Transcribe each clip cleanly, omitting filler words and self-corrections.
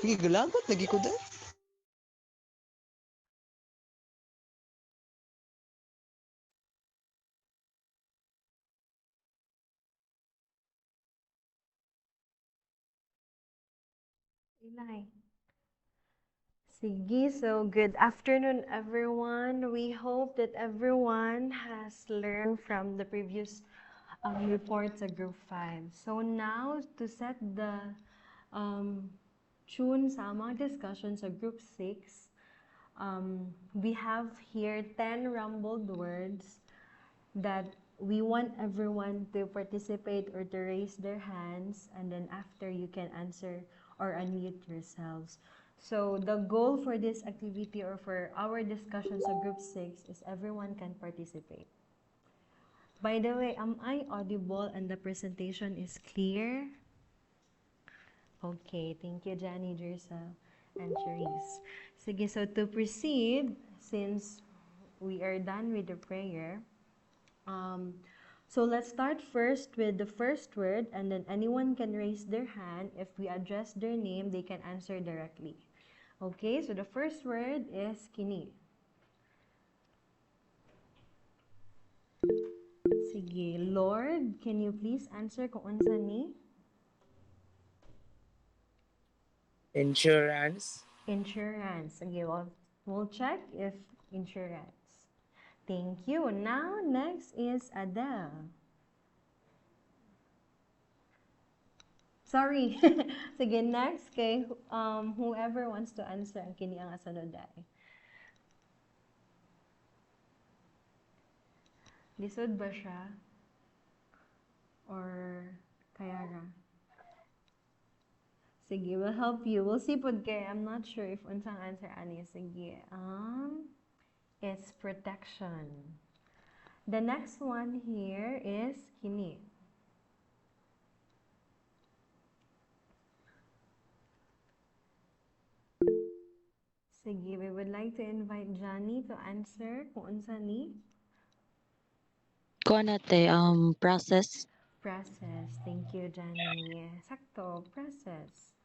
Sige, galagot lagi ko dahil. Ilay. Sige, so good afternoon, everyone. We hope that everyone has learned from the previous reports of Group 5. So now, to set the um, tune sa mga discussions of Group 6, we have here 10 rumbled words that we want everyone to participate or to raise their hands, and then after you can answer or unmute yourselves. So the goal for this activity or for our discussions of group 6 is everyone can participate. By the way, am I audible and the presentation is clear? Okay, thank you, Jenny, Jersa, and Cherise. Sige, so to proceed, since we are done with the prayer, so let's start first with the first word, and then anyone can raise their hand. If we address their name, they can answer directly. Okay, so the first word is kini. Sige, Lord, can you please answer kung unsa ni? Insurance. Insurance. Sige, we'll check if insurance. Thank you. Now, next is Adele. Sorry. Sige, next kay whoever wants to answer ang kini ang asunod dai. Lisod ba siya? Or kaya ra? Sige, we'll help you. We'll see pod kay. I'm not sure if unsang answer ani. Sige. It's protection. The next one here is kini. Sige, we would like to invite Johnny to answer kung unsa ni Kuha nate, process. process. Thank you, Johnny. Sakto, process.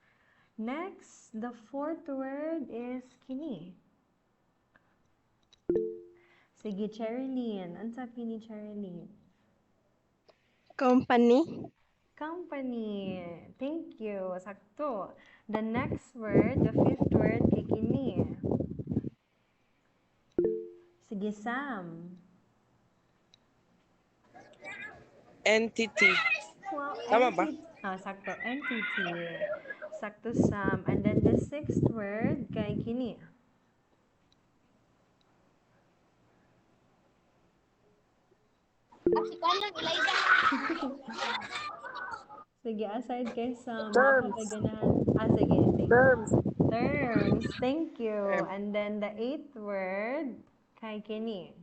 Next, the fourth word is kini. Sige, Cherilyn. Unsa kini, Cherilyn? Company. Company. Thank you. Sakto. The next word, the fifth word, kay kini. Sige, Sam. Entity. Wow, Tama ba? entity. Sakto. Entity. Sakto, Sam. And then the sixth word, kay kini. Sige, aside kay Sam, Terms. napakaganahan. Sige, sige. Terms. Terms. Thank you. Term. And then the eighth word, kay kini.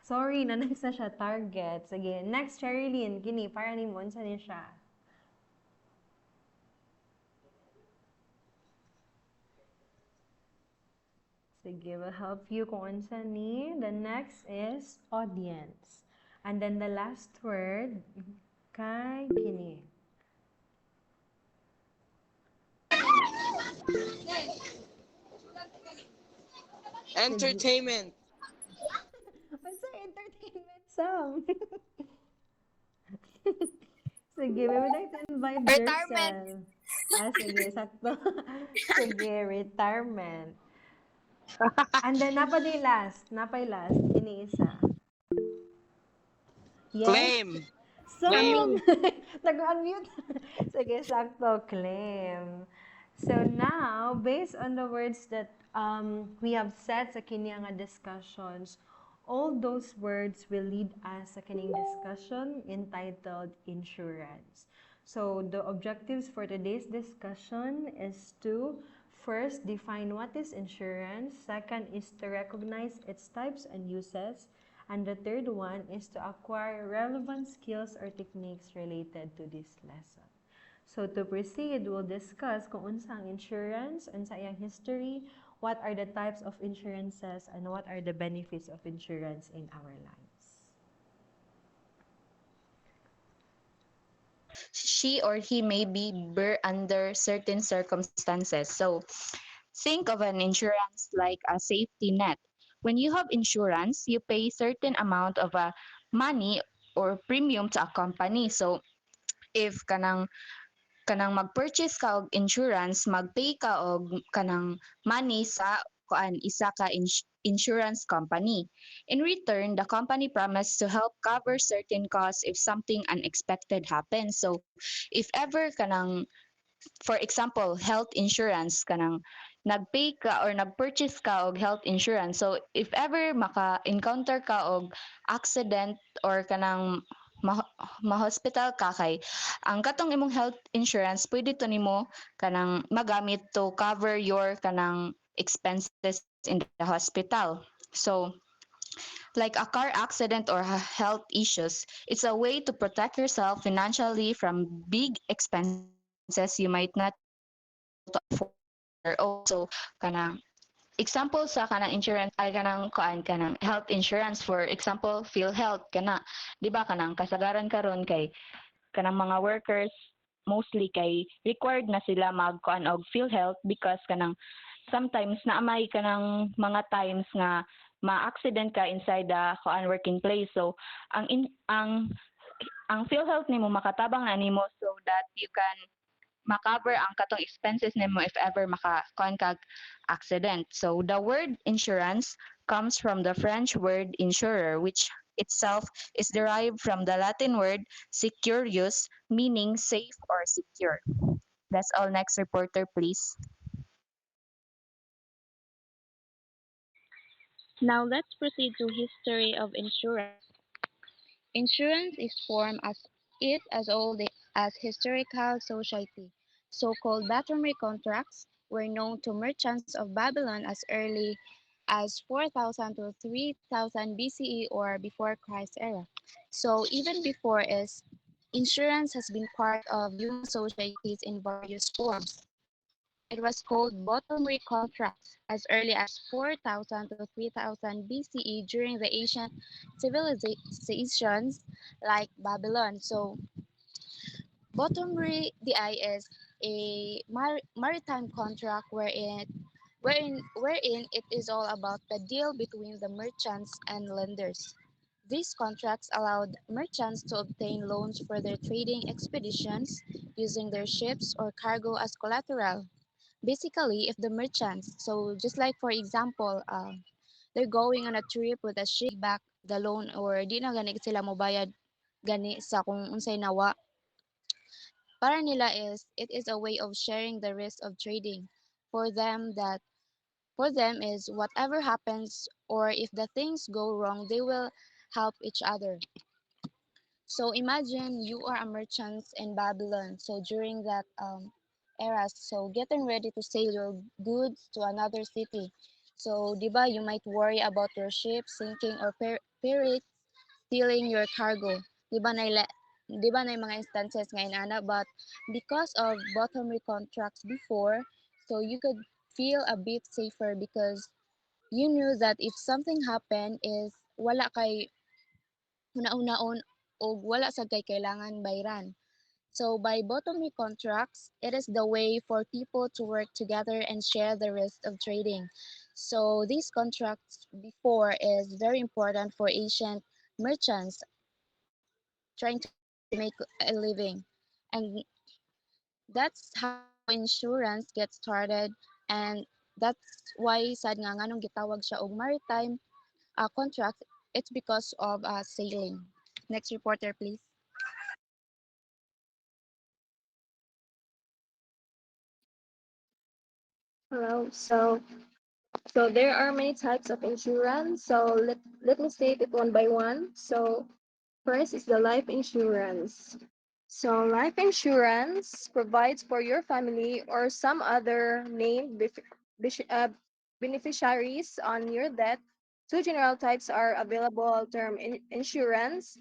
Sorry, na-next na siya, target. Sige, next, Cherilyn, kini, para ni mo, unsa ni siya? Sige, we'll help you kung unsa ni. The next is audience. And then the last word, kay kini. Entertainment. Unsa entertainment song? Sige, we would like to invite Retirement. yourself. Sige, sakto. Sige, retirement. And then, napay last. Kini isa. Yes? Claim. Some! Nag-unmute. Sige, sakto. Claim. So now, based on the words that we have said sa kini nga discussions, all those words will lead us sa kining discussion entitled insurance. So the objectives for today's discussion is to first define what is insurance, second is to recognize its types and uses, and the third one is to acquire relevant skills or techniques related to this lesson. So to proceed, we'll discuss kung unsa ang insurance, unsa iyang history, what are the types of insurances, and what are the benefits of insurance in our lives. she or he may be under certain circumstances. So think of an insurance like a safety net. When you have insurance, you pay certain amount of money or premium to a company. So if kanang mag-purchase ka og insurance, mag-pay ka og kanang money sa isa ka insurance company. In return, the company promised to help cover certain costs if something unexpected happens. So if ever kanang, for example, health insurance, kanang nagpay ka or nag-purchase ka og health insurance. So if ever maka-encounter ka og accident or kanang ma- ma-hospital ka kay ang katong imong health insurance pwede to nimo kanang magamit to cover your kanang expenses in the hospital. So like a car accident or health issues, it's a way to protect yourself financially from big expenses you might not be able to afford on your own. So kanang example sa kanang insurance ay kanang kanang health insurance, for example PhilHealth kana, di ba kanang kasagaran karon kay kanang mga workers mostly kay required na sila magkuan og PhilHealth because kanang sometimes naamay kanang mga times nga ma-accident ka inside the kuan working place. So ang PhilHealth nimo makatabang na nimo so that you can makover ang katong expenses nimo if ever maka-kuan kag accident. So the word insurance comes from the French word insurer, which itself is derived from the Latin word securius, meaning safe or secure. That's all. Next reporter, please. Now let's proceed to history of insurance. Insurance is formed as old as historical society. So-called Battery contracts were known to merchants of Babylon as early as 4000 to 3000 BCE or before Christ era. So even before is insurance has been part of human societies in various forms. It was called bottomry contracts as early as 4000 to 3000 BCE during the ancient civilizations like Babylon. So, bottomry DI is a maritime contract wherein it is all about the deal between the merchants and lenders. These contracts allowed merchants to obtain loans for their trading expeditions using their ships or cargo as collateral. Basically, if the merchants, so just like for example, they're going on a trip with a ship, back the loan or di na gani sila mo bayad gani sa kung unsay nawa, para nila is it is a way of sharing the risk of trading. For them that for them is whatever happens or if the things go wrong, they will help each other. So imagine you are a merchant in Babylon. So during that era, so getting ready to sail your goods to another city. So, di ba, you might worry about your ship sinking or pirates stealing your cargo. Di ba di ba na yung mga instances ngayon ana, but because of bottomry contracts before, so you could feel a bit safer because you knew that if something happened is wala kay una-unaon o wala sad kay kailangan bayran. So by bottomry contracts, it is the way for people to work together and share the risk of trading. So these contracts before is very important for ancient merchants trying to make a living. And that's how insurance gets started, and that's why sad nga nganong gitawag siya og maritime contract. It's because of sailing. Next reporter, please. Hello. So there are many types of insurance. So let me state it one by one. So first is the life insurance. So life insurance provides for your family or some other named bef- uh, beneficiaries on your death. Two general types are available. Term insurance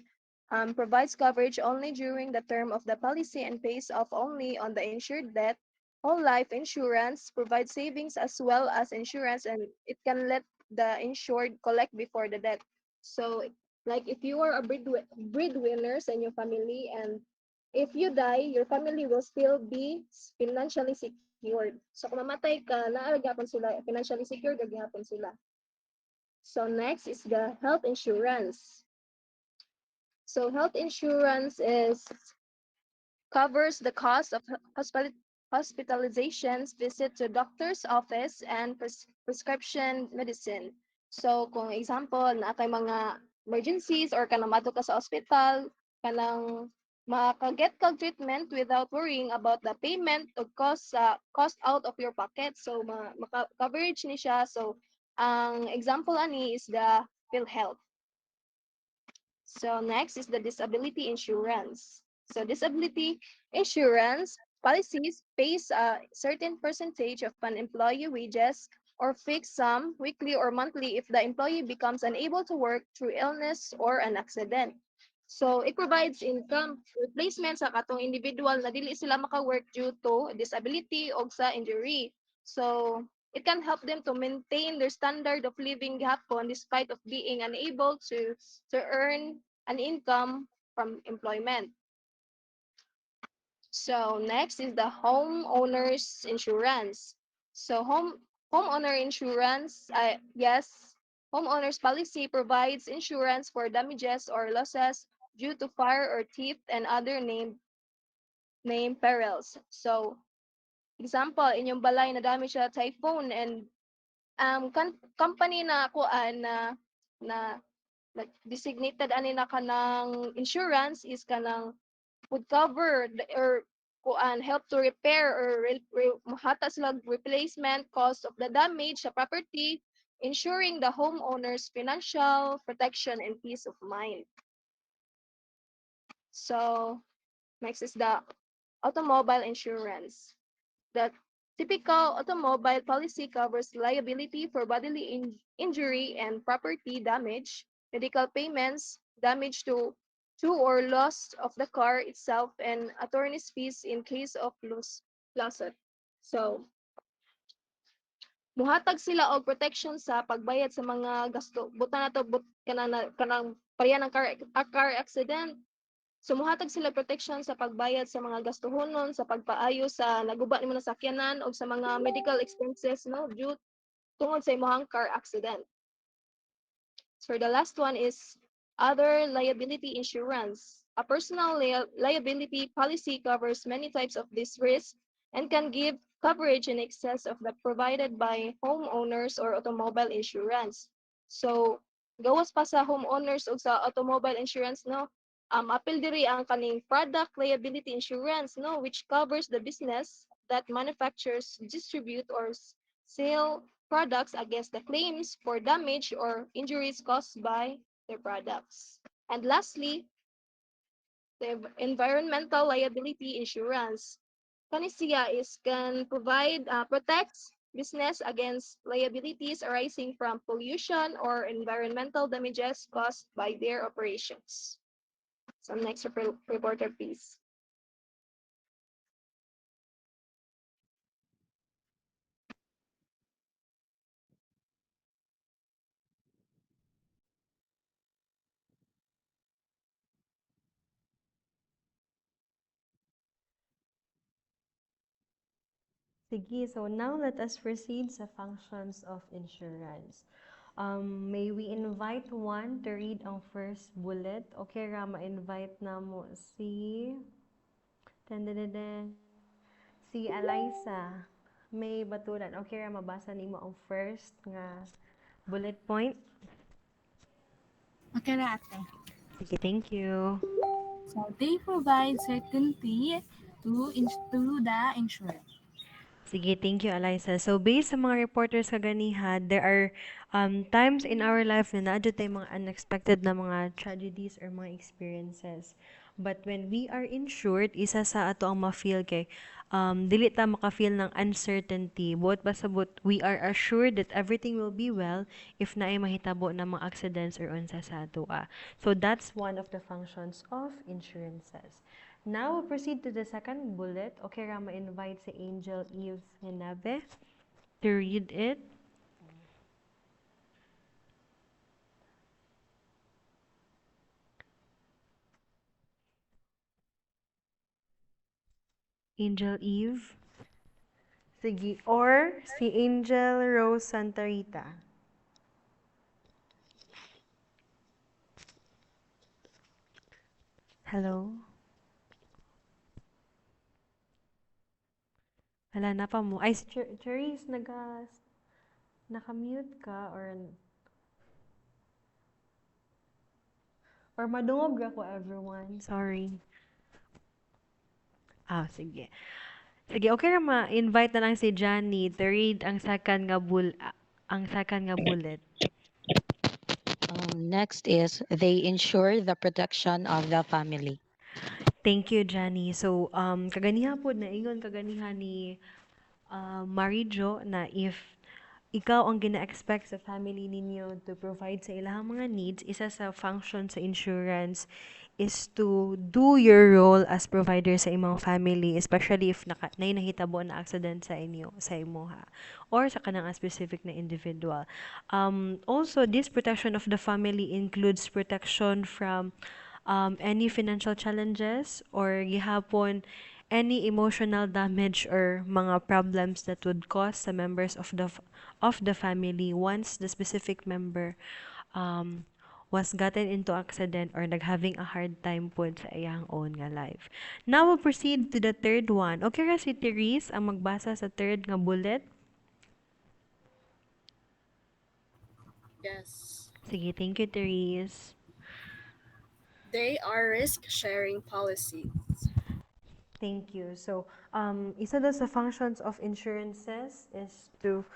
provides coverage only during the term of the policy and pays off only on the insured death. Whole life insurance provides savings as well as insurance, and it can let the insured collect before the death. So, like if you are a breadwinners in your family and if you die, your family will still be financially secured. So kung mamatay ka, naaragapon sila, financially secured, gagihapon sila. So next is the health insurance. So health insurance is covers the cost of hospitalizations, visit to doctor's office, and prescription medicine. So, kung example, na kay mga emergencies or kanang madto ka sa hospital, kanang makaget kag treatment without worrying about the payment of cost out of your pocket. So, coverage ni siya. So, ang example ani is the PhilHealth. So next is the disability insurance. So disability insurance policies pays a certain percentage of an employee wages or fixed sum weekly or monthly if the employee becomes unable to work through illness or an accident. So it provides income replacement sa katong individual na dili sila maka-work due to disability o sa injury. So it can help them to maintain their standard of living gihapon despite of being unable to earn an income from employment. So next is the homeowners insurance. So homeowner insurance, yes, homeowners policy provides insurance for damages or losses due to fire or theft and other name perils. So example, inyong balay na damage sa typhoon and company na kuan na like designated ani na kanang insurance is kanang would cover or kuan help to repair or mahata sila replacement cost of the damage sa property, ensuring the homeowner's financial protection and peace of mind. So next is the automobile insurance. The typical automobile policy covers liability for bodily injury and property damage, medical payments, damage to or loss of the car itself, and attorney's fees in case of lawsuit. So, muhatag sila og protection sa pagbayad sa mga gasto. Buta na to kanang pareha ng car accident. So mohatag sila protection sa pagbayad sa mga gastuhonon sa pagpaayo sa naguba nimo na sakyanan o sa mga medical expenses no due tungod sa imong car accident. So the last one is other liability insurance. A personal liability policy covers many types of this risk and can give coverage in excess of the provided by homeowners or automobile insurance. So, gawas pa sa homeowners o sa automobile insurance, no? Apil diri ang kaning product liability insurance, no, which covers the business that manufactures, distribute, or sell products against the claims for damage or injuries caused by their products. And lastly, the environmental liability insurance. Kani siya is can provide protects business against liabilities arising from pollution or environmental damages caused by their operations. So next reporter, please. Sige, so now let us proceed sa functions of insurance. May we invite one to read ang first bullet? Okay, ra, ma-invite na mo si... Tandadada. Si Eliza. May batulan. Okay, ra, mabasa nimo ang first nga bullet point? Okay ra ate. Sige, thank you. So they provide certainty to the insured. Sige, thank you, Eliza. So, based sa mga reporters kaganiha, there are times in our life na naadyo tayong mga unexpected na mga tragedies or mga experiences. But when we are insured, isa sa ato ang ma-feel kay dili ta maka-feel ng uncertainty. Buot pasabot, we are assured that everything will be well if naay mahitabo na mga accidents or unsa sa ato. So, that's one of the functions of insurances. Now, we'll proceed to the second bullet. Okay, Rama, invite si Angel Eve Henabe to read it. Angel Eve. Sige. Or si Angel Rose Santa Rita. Hello? Wala na pa mo. Ay, si Cherise, naka-mute ka or madungog ako everyone. Sorry. Ah, sige. Sige, okay ra ma-invite na lang si Johnny to read ang second nga bullet. Next is they ensure the protection of the family. Thank you, Johnny. So, kaganiha po na ingon kaganiha ni Marijo na if ikaw ang gina-expect sa family ninyo to provide sa ilang mga needs, isa sa function sa insurance is to do your role as provider sa imong family, especially if nay nahitabo na accident sa inyo, sa imuha, or sa kanang specific na individual. Also, this protection of the family includes protection from any financial challenges or gihapon any emotional damage or mga problems that would cause sa members of the family once the specific member um, was gotten into accident or naghaving a hard time po sa iyang own nga life. Now we'll proceed to the third one. Okay ra si Therese ang magbasa sa third nga bullet? Yes. Sige, thank you, Therese. They are risk sharing policies. Thank you. So, isa daw sa functions of insurances is to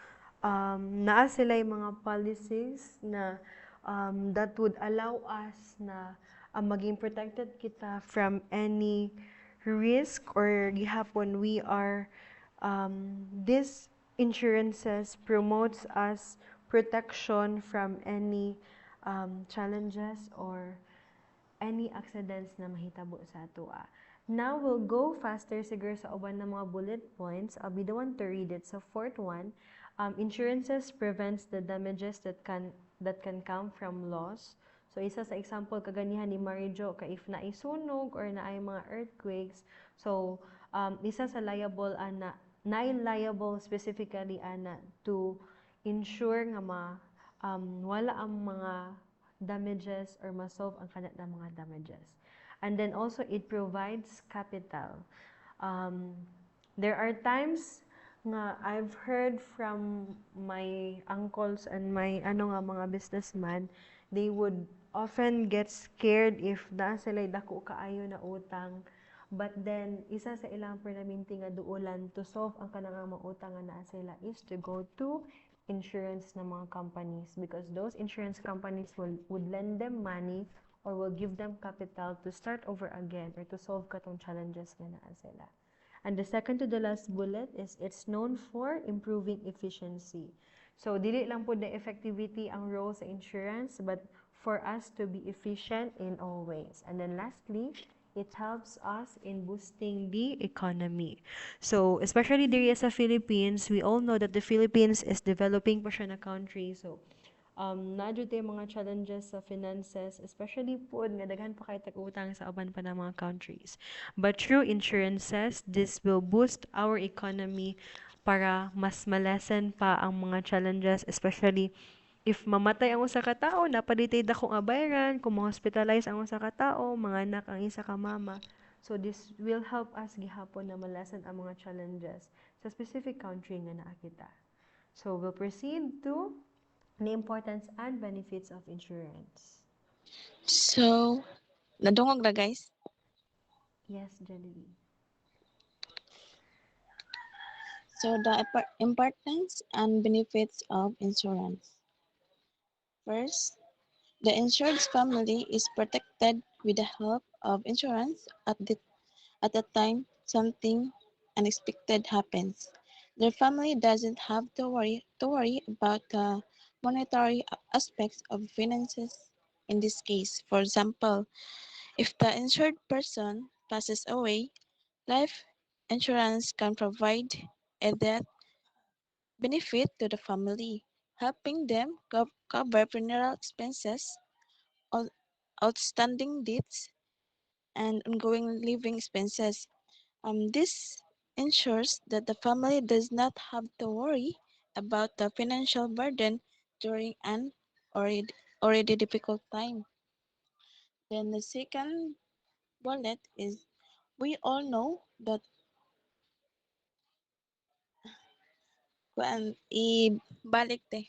naa sila yung mga policies na that would allow us na maging protected kita from any risk or gihapon we are this insurances promotes us protection from any challenges or any accidents na mahitabo sa atua. Now, we'll go faster siguro sa uban ng mga bullet points. I'll be the one to read it. So, fourth one, insurances prevents the damages that can come from loss. So, isa sa example, kaganihan ni Marijo, ka if naisunog or naay mga earthquakes, so, isa sa liable, liable specifically, to ensure nga wala ang mga damages or ma-solve ang kanat na mga damages. And then also, it provides capital. There are times nga I've heard from my uncles and my mga businessman, they would often get scared if na sila dako kaayo na utang. But then, isa sa ilang pernaminti nga duulan to solve ang kanang mga utang nga naa sila is to go to insurance na mga companies because those insurance companies would lend them money or will give them capital to start over again or to solve katong challenges nga naa sila. And the second to the last bullet is it's known for improving efficiency. So, dili lang po the effectivity ang role sa insurance, but for us to be efficient in all ways. And then lastly, it helps us in boosting the economy. So, especially diri sa Philippines, we all know that the Philippines is developing pa siya na country. So, na mga challenges sa finances, especially po nga daghan pa kay tag-utang sa uban pa ng mga countries. But through insurances, this will boost our economy para mas malesen pa ang mga challenges, especially if mamatay ang usa ka tawo, napalitay dako nga bayaran, kung ma-hospitalize ang usa ka tawo, mga anak ang isa ka mama. So this will help us gihapon na malasan ang mga challenges sa specific country nga naa kita. So we'll proceed to the importance and benefits of insurance. So, nadungog na guys. Yes, Jollibee. So the importance and benefits of insurance. First, the insured family is protected with the help of insurance at the time something unexpected happens. Their family doesn't have to worry about the monetary aspects of finances in this case. For example, if the insured person passes away, life insurance can provide a death benefit to the family, helping them cover funeral expenses, out- outstanding debts, and ongoing living expenses. This ensures that the family does not have to worry about the financial burden during an already, already difficult time. Then the second bullet is we all know that ibalik te.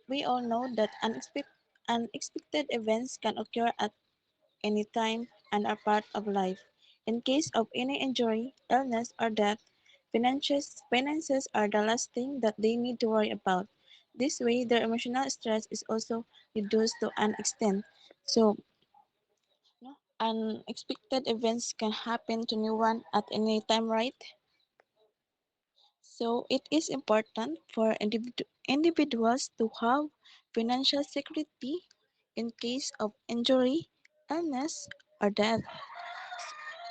We all know that unexpected events can occur at any time and are part of life. In case of any injury, illness, or death, finances are the last thing that they need to worry about. This way, their emotional stress is also reduced to an extent. So, no, unexpected events can happen to anyone at any time, right? So, it is important for individuals to have financial security in case of injury, illness, or death.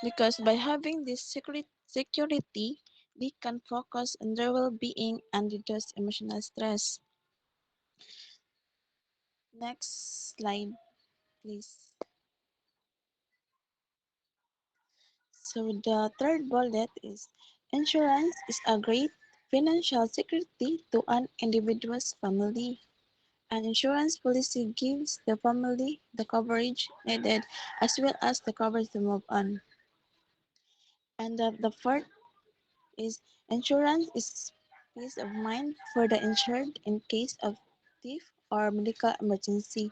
Because by having this security, they can focus on their well-being and reduce emotional stress. Next slide, please. So the third bullet is insurance is a great financial security to an individual's family. An insurance policy gives the family the coverage needed as well as the coverage to move on. And the fourth is insurance is peace of mind for the insured in case of thief or medical emergency.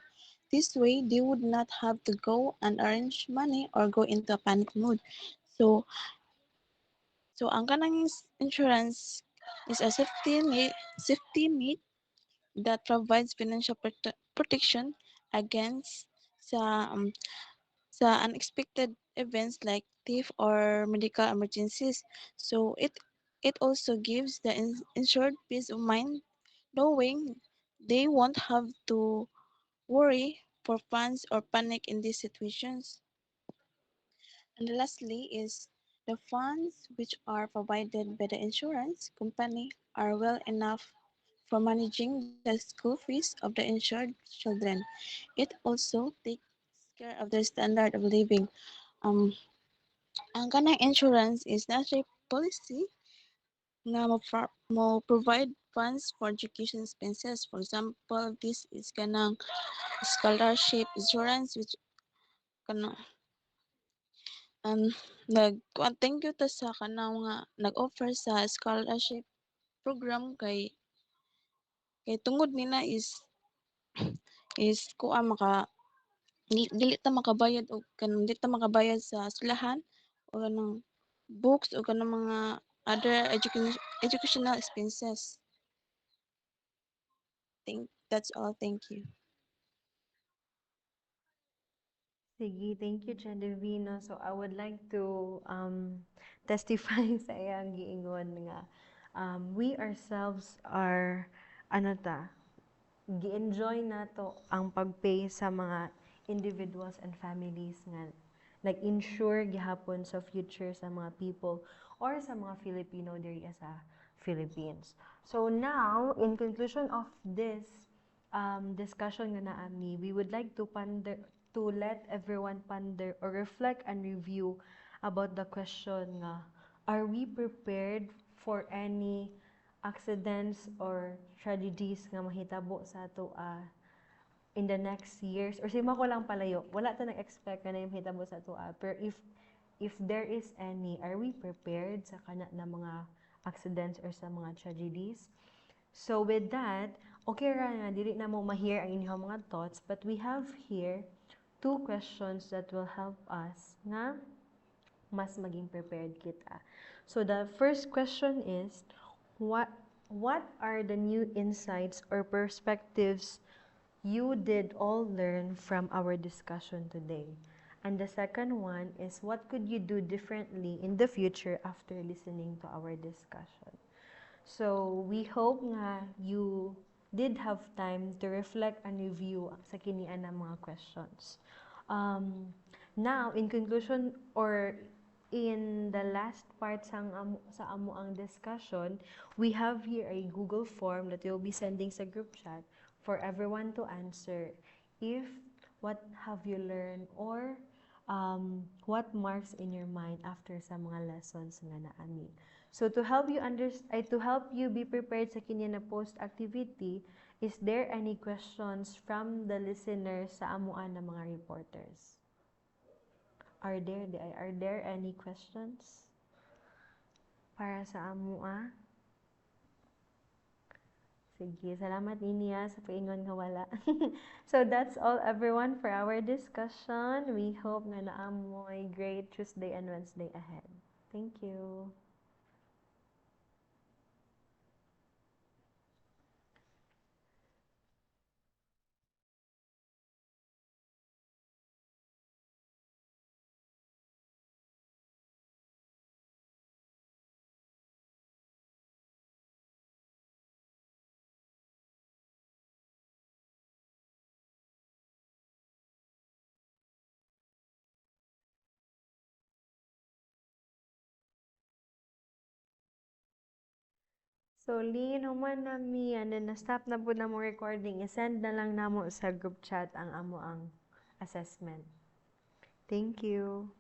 This way, they would not have to go and arrange money or go into a panic mode. So, ang kanang insurance is a safety net that provides financial protection against sa um, sa unexpected events like thief or medical emergencies. So it also gives the insured peace of mind knowing they won't have to worry for funds or panic in these situations. And lastly is the funds which are provided by the insurance company are well enough for managing the school fees of the insured children. It also takes care of their standard of living. Um, ang kanang insurance is not a policy na provide funds for education expenses. For example, this is kanang scholarship insurance which kanang thank you ta sa kanang mga nag-offer sa scholarship program kay tungod nila is kuha maka dili ta makabayad og kanang dili ta makabayad sa eskwelahan o kanang books o kanang mga other educational expenses. That's all. Thank you. Sige, thank you, Genevieve. So, I would like to testify sa iyang giingon nga we ourselves are, ano ta, gi-enjoy nato ang pag-pay sa mga individuals and families nga nag-insure gihapon sa future sa mga people or sa mga Filipino diri sa Philippines. So now, in conclusion of this discussion nga naami, we would like to let everyone ponder or reflect and review about the question nga, are we prepared for any accidents or tragedies nga mahitabo sa ato in the next years or sima ko lang palayo wala ta nag-expect na mahitabo sa ato pero if there is any, are we prepared sa kana na mga accidents or sa mga tragedies? So with that, okay ra nga dili na mo ma-hear ang inyong mga thoughts, but we have here two questions that will help us nga mas maging prepared kita. So the first question is, what are the new insights or perspectives you did all learn from our discussion today? And the second one is, what could you do differently in the future after listening to our discussion? So, we hope nga you did have time to reflect and review sa kinian ng mga questions. Now, in conclusion or in the last part sa amo ang discussion, we have here a Google form that we'll be sending sa group chat for everyone to answer if what have you learned or what marks in your mind after sa mga lessons nga naani. So to help you to help you be prepared sa kinya na post activity, is there any questions from the listeners sa amuan na mga reporters? Are there any questions para sa amua? Sige, salamat Ninia sa paingon nga wala. So that's all everyone for our discussion. We hope nga naamo ay great Tuesday and Wednesday ahead. Thank you. So, Lynn, human nami, na-stop na po na mo recording. I-send na lang namo sa group chat ang amo ang assessment. Thank you.